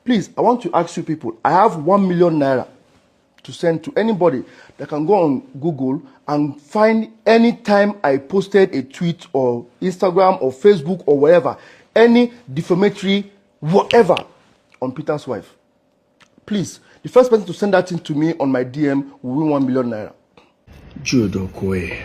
Please, I want to ask you people, I have 1 million naira to send to anybody that can go on Google and find any time I posted a tweet or Instagram or Facebook or whatever, any defamatory whatever on Peter's wife. Please, the first person to send that thing to me on my DM will win 1 million naira. Jude Okoye.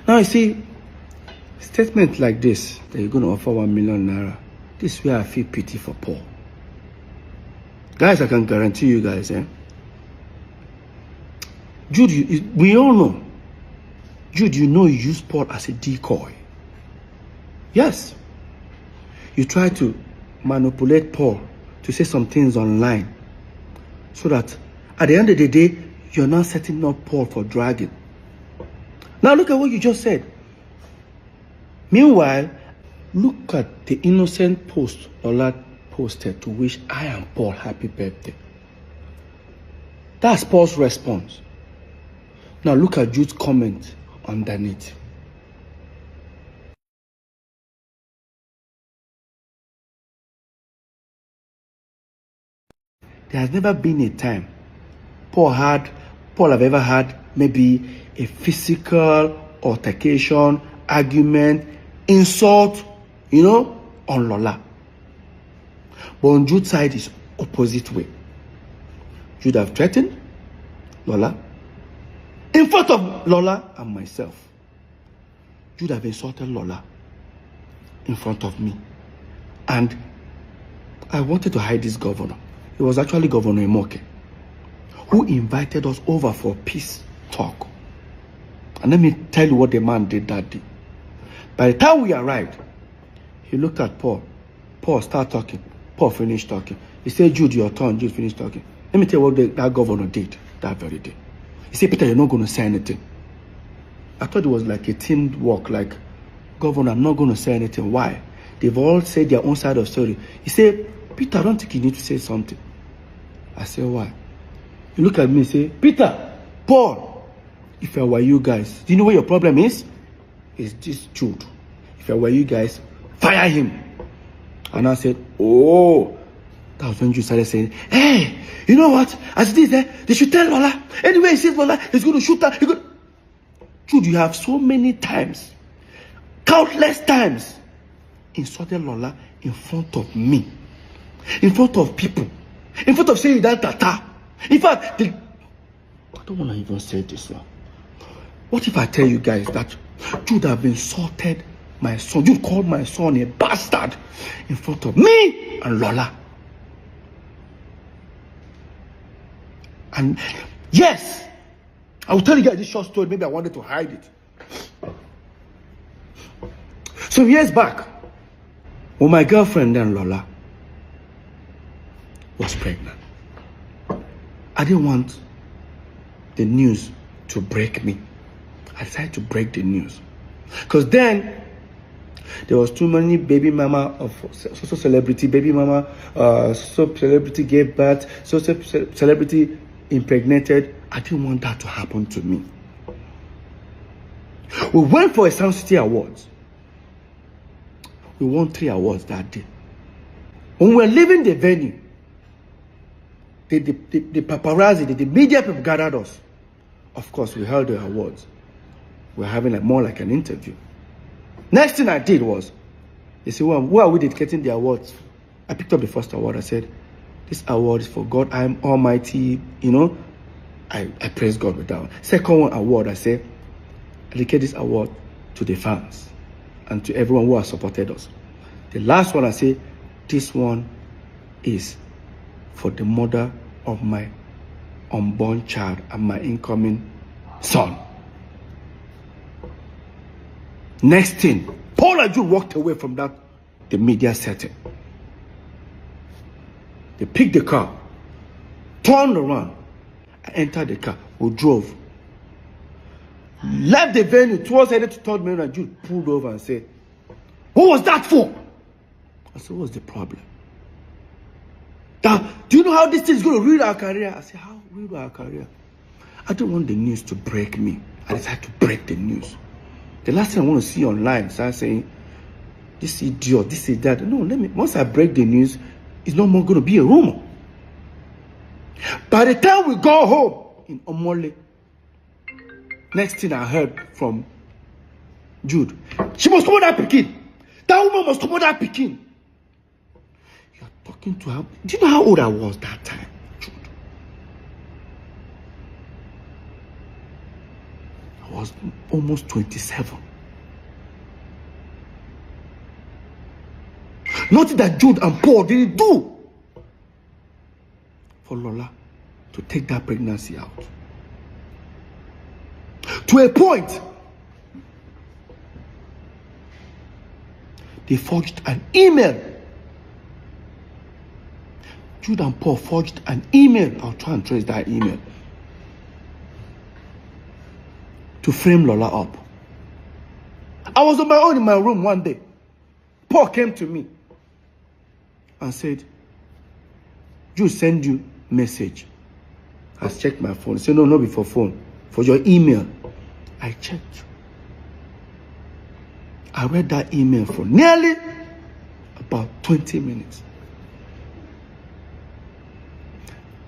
Now you see, statement like this, that you're going to offer 1 million naira, this is where I feel pity for Paul. Guys, I can guarantee you guys, Jude, we all know. Jude, you know you use Paul as a decoy. Yes. You try to manipulate Paul to say some things online so that at the end of the day, you're not setting up Paul for dragging. Now look at what you just said. Meanwhile, look at the innocent post Ola posted to wish I and Paul happy birthday. That's Paul's response. Now look at Jude's comment underneath. There has never been a time Paul have ever had maybe a physical altercation, argument, insult, on Lola. But on Jude's side is opposite way. Jude have threatened Lola in front of Lola and myself. Jude have insulted Lola in front of me. And I wanted to hide this governor. It was actually Governor Imoke who invited us over for peace talk. And let me tell you what the man did that day. By the time we arrived, he looked at Paul. Paul started talking. Paul finished talking. He said, Jude, your turn. Jude finished talking. Let me tell you what that governor did that very day. He said, Peter, you're not going to say anything. I thought it was like a team work, like, Governor, I'm not going to say anything. Why? They've all said their own side of the story. He said, Peter, I don't think you need to say something. I said, why? You look at me and say, Peter, Paul, if I were you guys, do you know what your problem is? It's this Jude. If I were you guys, fire him. And I said, oh. That was when you started saying, hey, you know what? As it is, they should tell Lola. Anyway, he says Lola, he's going to shoot her. Jude, you have so many times, countless times, insulted Lola in front of me, in front of people, in front of saying that tata. In fact, I don't want to even say this now. What if I tell you guys that Jude have insulted my son? Jude called my son a bastard in front of me and Lola. And yes, I will tell you guys this short story. Maybe I wanted to hide it. Some years back, when my girlfriend then Lola was pregnant, I didn't want the news to break me. I decided to break the news. Because then, there was too many baby mama of so celebrity, baby mama, so celebrity gave birth, so celebrity impregnated. I didn't want that to happen to me. We went for a Sound City Awards. We won 3 awards that day. When we were leaving the venue, the paparazzi, the media people gathered us. Of course, we held the awards. We were having more like an interview. Next thing I did was, they said, well, who are we dedicating the awards? I picked up the first award. I said, this award is for God, I am Almighty. I praise God with that one. Second award, I said, I dedicate this award to the fans and to everyone who has supported us. The last one, I say, this one is for the mother of my unborn child and my incoming son. Next thing, Paul and Jude walked away from the media setting. They picked the car, turned around, and entered the car. We drove. Left the venue, towards headed to 3rd Main, and Jude pulled over and said, what was that for? I said, what's the problem? Now, do you know how this thing is going to ruin our career? I said, how ruin our career? I don't want the news to break me. I decided to break the news. The last thing I want to see online, start saying, this idiot, this is that. No, once I break the news, it's no more going to be a rumor. By the time we go home in Omole, next thing I heard from Jude, she must come on that Pekin. That woman must come on that Pekin. You're talking to her. Do you know how old I was that time, Jude? I was almost 27. Nothing that Jude and Paul didn't do for Lola to take that pregnancy out. To a point, they forged an email. Jude and Paul forged an email. I'll try and trace that email. To frame Lola up. I was on my own in my room one day. Paul came to me and said, Jude send you message. I checked my phone. He said, no, not before phone. For your email. I checked. I read that email for nearly about 20 minutes.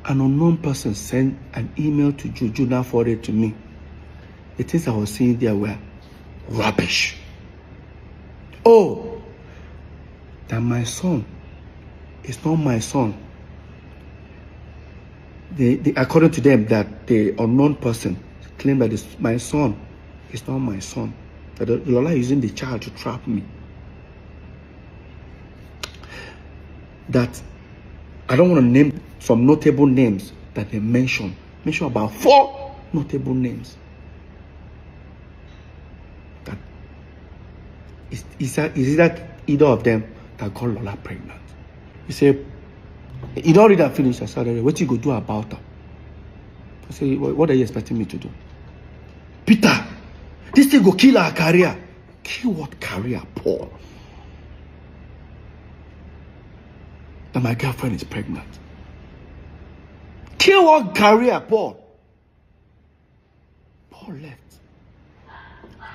An unknown person sent an email to Jude. Jude now forwarded to me. The things I was seeing there were rubbish. Oh, that my son is not my son. According to them, that the unknown person claimed that my son is not my son. That Lola is using the child to trap me. That I don't want to name some notable names that they mention. Mention about 4 notable names. That is that either of them that got Lola pregnant. He said, he don't read and finish. I said, what you go do about her? I said, what are you expecting me to do? Peter, this thing go kill our career. Kill what career, Paul? That my girlfriend is pregnant. Kill what career, Paul? Paul left.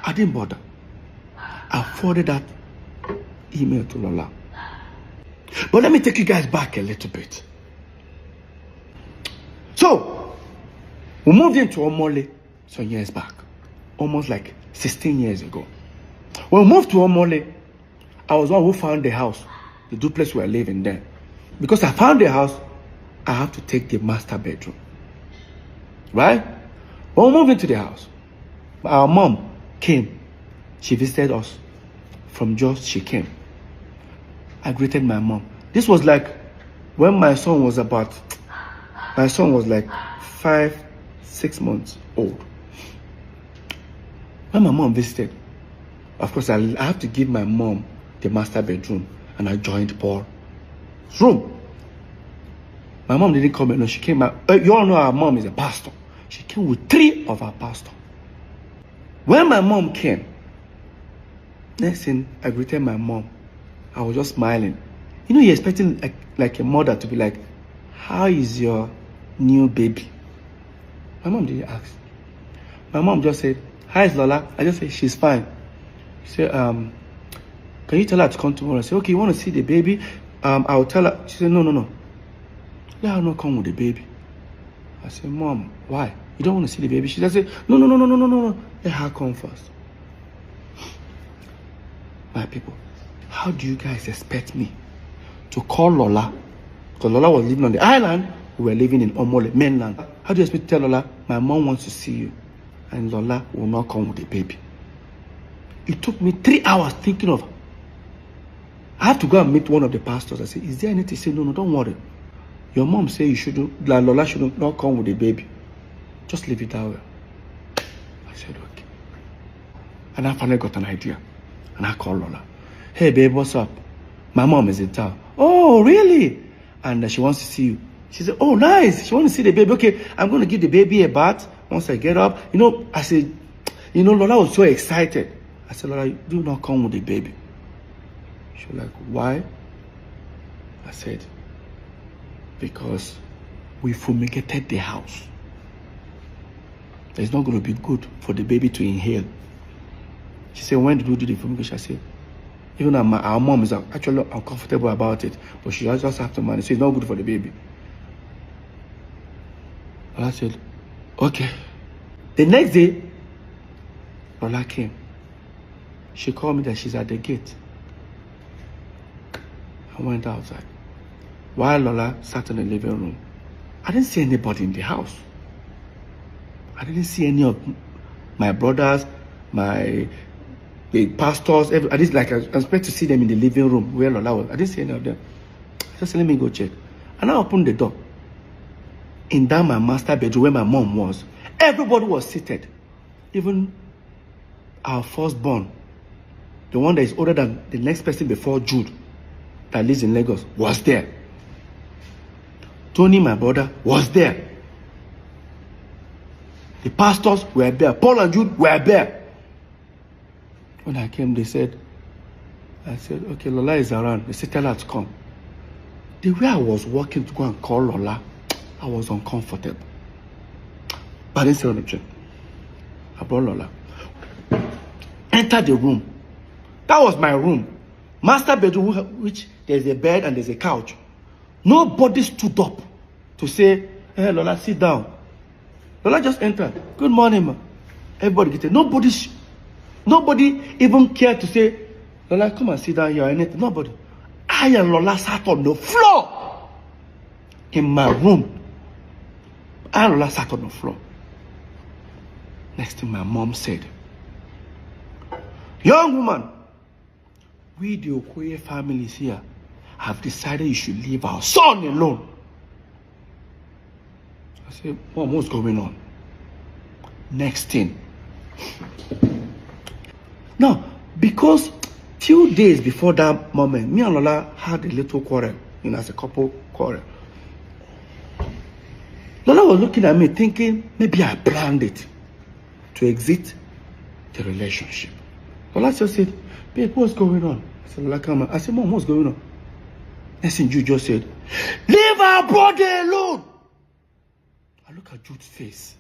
I didn't bother. I forwarded that email to Lola. But let me take you guys back a little bit. So, we moved into Omole some years back. Almost like 16 years ago. When we moved to Omole, I was the one who found the house, the duplex we were living there. Because I found the house, I have to take the master bedroom. Right? When we moved into the house, our mom came. She visited us. From Jos, she came. I greeted my mom. This was like when my son was like 5, 6 months old. When my mom visited, of course, I have to give my mom the master bedroom, and I joined Paul's room. My mom didn't come in. No, she came out. You all know our mom is a pastor. She came with 3 of our pastors. When my mom came, next thing, I greeted my mom. I was just smiling. You know, you're expecting like a mother to be like, how is your new baby? My mom didn't ask. My mom just said, hi, Lola. I just said, she's fine. She said, can you tell her to come tomorrow? I said, okay, you want to see the baby? I'll tell her. She said, no. Let her not come with the baby. I said, Mom, why? You don't want to see the baby? She just said, no. Let her come first. My people, how do you guys expect me to call Lola? Because Lola was living on the island, we were living in Omole, mainland. How do you expect me to tell Lola, my mom wants to see you, and Lola will not come with the baby? It took me 3 hours thinking of, I have to go and meet one of the pastors. I said, is there anything? He said, no, don't worry. Your mom said you shouldn't, like Lola should not come with the baby. Just leave it that way. I said, okay. And I finally got an idea. And I called Lola. Hey, babe, what's up? My mom is in town. Oh, really? And she wants to see you. She said, oh, nice. She wants to see the baby. Okay, I'm going to give the baby a bath once I get up. You know, I said, Lola was so excited. I said, Lola, do not come with the baby. She was like, why? I said, because we fumigated the house. It's not going to be good for the baby to inhale. She said, when did we do the fumigation? I said, Even our mom is actually uncomfortable about it, but she just have to manage. So it's not good for the baby. And I said, okay. The next day, Lola came. She called me that she's at the gate. I went outside. While Lola sat in the living room, I didn't see anybody in the house. I didn't see any of my brothers, the pastors. I didn't I expect to see them in the living room where Lola was. I didn't see any of them. I just said, let me go check. And I opened the door. In that my master bedroom where my mom was, everybody was seated. Even our firstborn, the one that is older than the next person before Jude, that lives in Lagos, was there. Tony, my brother, was there. The pastors were there. Paul and Jude were there. When I came, I said, okay, Lola is around. They said, tell her to come. The way I was walking to go and call Lola, I was uncomfortable. But I didn't say anything. I brought Lola. Entered the room. That was my room. Master bedroom, which there's a bed and there's a couch. Nobody stood up to say, hey, Lola, sit down. Lola just entered. Good morning, ma. Everybody get it. Nobody even cared to say, Lola, come and sit down here or anything. Nobody. I and Lola sat on the floor in my room. I and Lola sat on the floor. Next thing my mom said, young woman, we the Okoye families here have decided you should leave our son alone. I said, Mom, what's going on? Next thing. Now, because 2 days before that moment, me and Lola had a little quarrel, as a couple quarrel. Lola was looking at me thinking, maybe I planned it to exit the relationship. Lola just said, babe, what's going on? I said, Lola, come on. I said, Mom, what's going on? Next thing Jude just said, leave our brother alone. I look at Jude's face.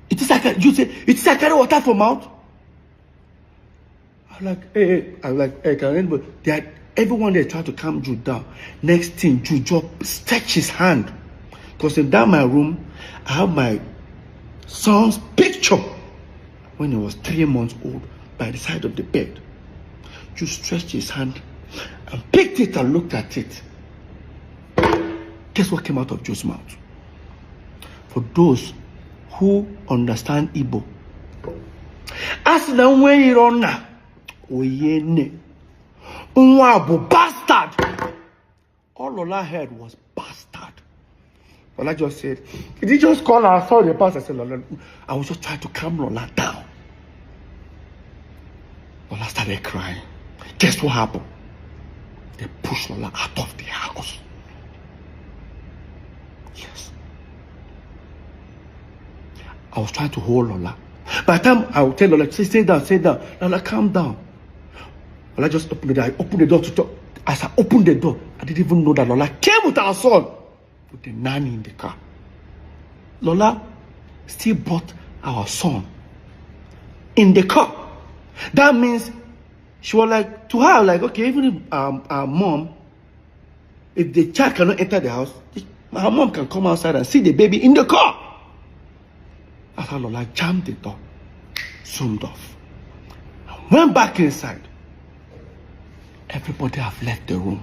It is like Jude said, it is like carry water from mouth. I'm like, hey, can anybody? Everyone there tried to calm Jude down. Next thing, Jude just stretched his hand. Because in that my room, I have my son's picture when he was 3 months old by the side of the bed. Jude stretched his hand and picked it and looked at it. Guess what came out of Jude's mouth? For those who understand Igbo, Asina Weirona Oyene Unwabu bastard. All Lola heard was bastard. Lola just said, did he just call her? I saw the pastor. I said, Lola, I was just trying to calm Lola down. Lola started crying. Guess what happened? They pushed Lola out of the house. Yes. I was trying to hold Lola. By the time I would tell Lola, stay down, stay down. Lola, calm down. Lola just opened the door. I opened the door to talk. As I opened the door, I didn't even know that Lola came with our son, with the nanny in the car. Lola still brought our son in the car. That means she was like, to her, like, okay, even if our mom, if the child cannot enter the house, her mom can come outside and see the baby in the car. That's how Lola jammed the door, zoomed off, and went back inside. Everybody have left the room,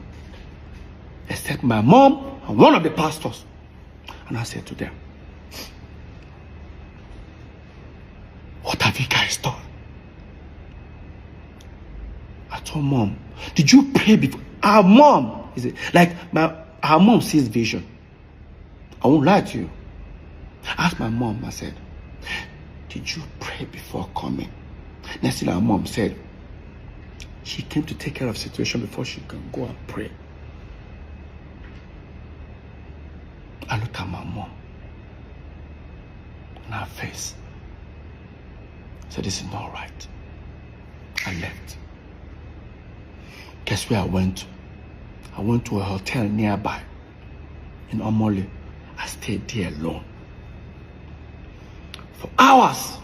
except my mom and one of the pastors. And I said to them, what have you guys done? I told Mom, did you pray before? Our mom, is it like our mom sees vision. I won't lie to you. I asked my mom, I said, did you pray before coming? Next thing our mom said, she came to take care of the situation before she can go and pray. I looked at my mom in her face. I said, this is not right. I left. Guess where I went to? I went to a hotel nearby in Omole. I stayed there alone. For hours,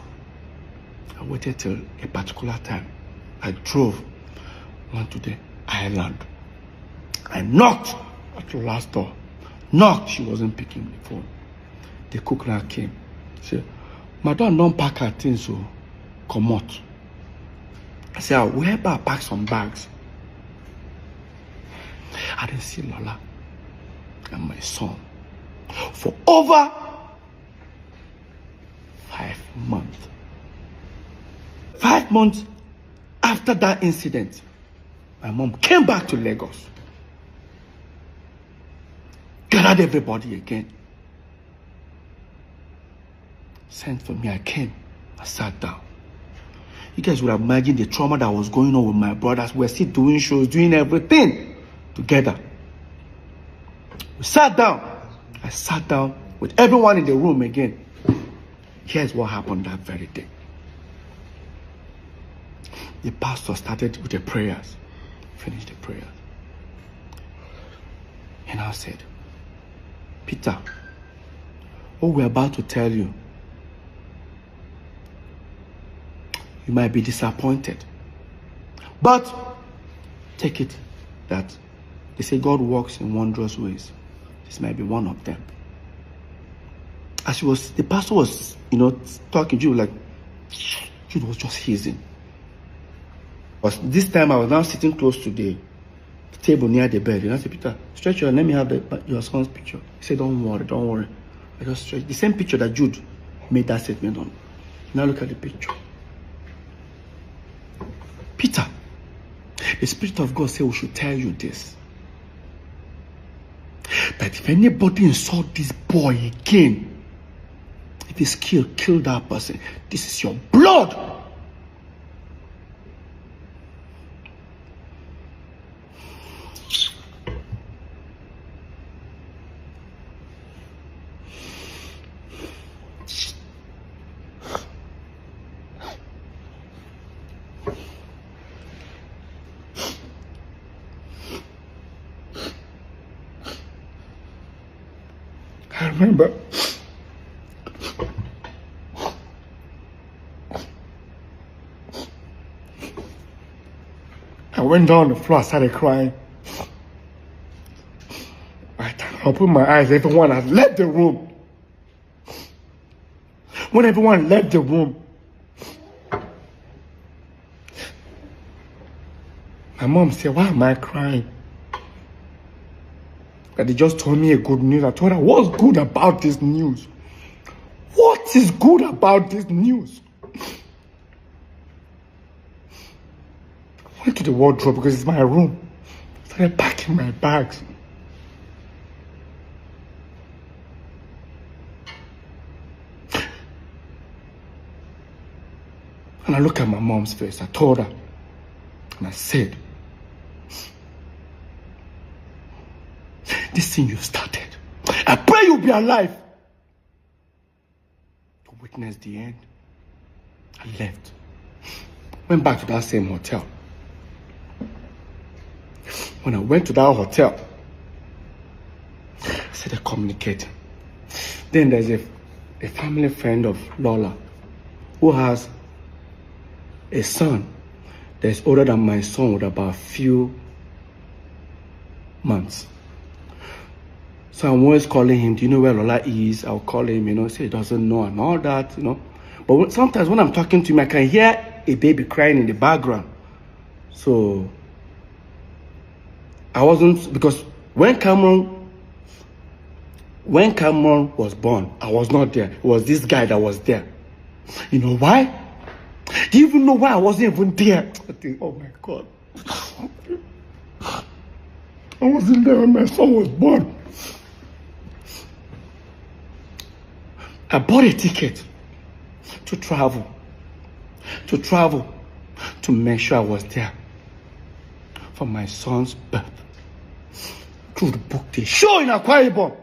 I waited till a particular time. I drove, went to the island. I knocked at the last door. Knocked, she wasn't picking the phone. The cook now came. Said, Madam, don't pack her things, so come out. I said, I'll help her pack some bags. I didn't see Lola and my son for over 5 months. 5 months after that incident, my mom came back to Lagos. Gathered everybody again. Sent for me, I came. I sat down. You guys would have imagined the trauma that was going on with my brothers. We were still doing shows, doing everything together. We sat down. I sat down with everyone in the room again. Here's what happened that very day. The pastor started with the prayers. Finished the prayers. And I said, Peter, what we're about to tell you, you might be disappointed. But take it that they say God works in wondrous ways. This might be one of them. As the pastor was, talking to you, like, Jude was just hissing. But this time I was now sitting close to the table near the bed. And I said, Peter, stretch your, let me have your son's picture. He said, don't worry. I just stretched. The same picture that Jude made that statement on. Now look at the picture. Peter, the Spirit of God said we should tell you this. That if anybody insult this boy again, if he's killed, kill that person. This is your blood. I remember I went down the floor, I started crying. I opened my eyes, everyone had left the room. When everyone left the room, my mom said, why am I crying? That they just told me a good news. I told her, what's good about this news? What is good about this news? I went to the wardrobe because it's my room. Started packing my bags. And I looked at my mom's face. I told her, and I said, this thing you started, I pray you'll be alive to witness the end. I left. Went back to that same hotel. When I went to that hotel, I started communicating. Then there's a family friend of Lola who has a son that's older than my son with about a few months. So I'm always calling him, do you know where Lola is? I'll call him, say he doesn't know and all that, But sometimes when I'm talking to him, I can hear a baby crying in the background. So I wasn't, because when Cameron was born, I was not there. It was this guy that was there. You know why? Do you even know why I wasn't even there? I think, oh my God. I wasn't there when my son was born. I bought a ticket to travel to make sure I was there for my son's birth. To book the show in Akwa Ibom.